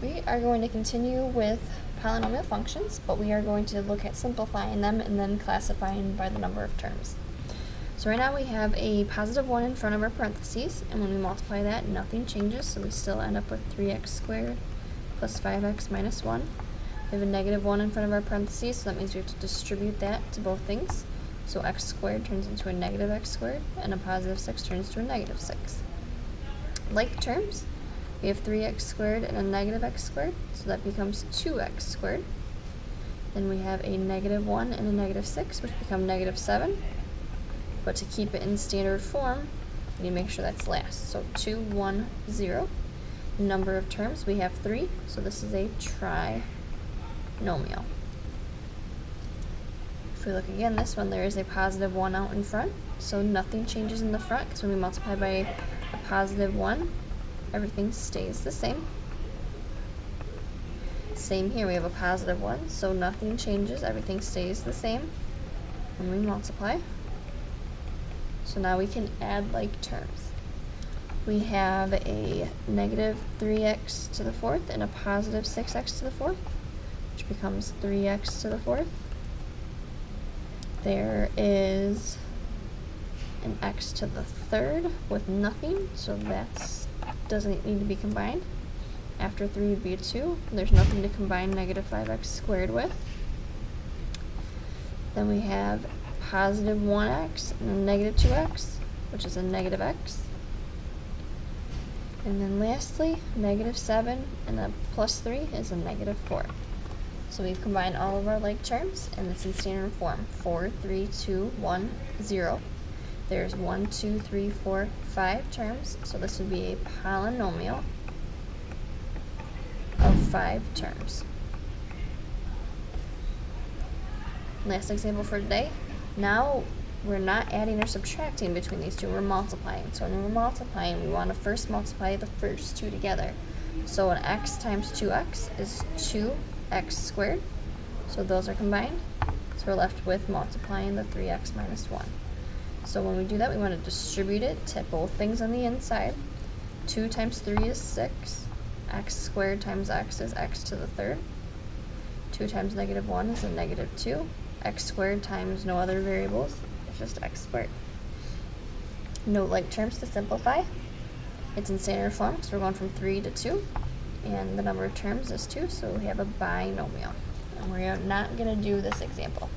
We are going to continue with polynomial functions, but we are going to look at simplifying them and then classifying by the number of terms. So right now we have a positive 1 in front of our parentheses, and when we multiply that, nothing changes, so we still end up with 3x squared plus 5x minus 1. We have a negative 1 in front of our parentheses, so that means we have to distribute that to both things. So x squared turns into a negative x squared, and a positive 6 turns to a negative 6. Like terms, we have 3x squared and a negative x squared, so that becomes 2x squared. Then we have a negative 1 and a negative 6, which become negative 7. But to keep it in standard form, we need to make sure that's last. So 2, 1, 0. Number of terms, we have 3, so this is a trinomial. If we look again, this one, there is a positive 1 out in front, so nothing changes in the front, because when we multiply by a positive 1, everything stays the same. Same here, we have a positive 1, so nothing changes, everything stays the same when we multiply. So now we can add like terms. We have a negative 3x to the fourth and a positive 6x to the fourth, which becomes 3x to the fourth. There is an x to the third with nothing, so that doesn't need to be combined. After 3 would be a 2. There's nothing to combine negative 5x squared with. Then we have positive 1x and a negative 2x, which is a negative x. And then lastly, negative 7 and a plus 3 is a negative 4. So we've combined all of our like terms, and it's in standard form. 4, 3, 2, 1, 0. There's 1, 2, 3, 4, 5 terms, so this would be a polynomial of 5 terms. Last example for today. Now we're not adding or subtracting between these two, we're multiplying. So when we're multiplying, we want to first multiply the first two together. So an x times 2x is 2x squared. So those are combined. So we're left with multiplying the 3x minus 1. So when we do that, we want to distribute it to both things on the inside. 2 times 3 is 6. X squared times x is x to the third. 2 times negative 1 is a negative 2. X squared times no other variables, it's just x squared. No like terms to simplify. It's in standard form, so we're going from 3 to 2, and the number of terms is 2, so we have a binomial. And we're not going to do this example.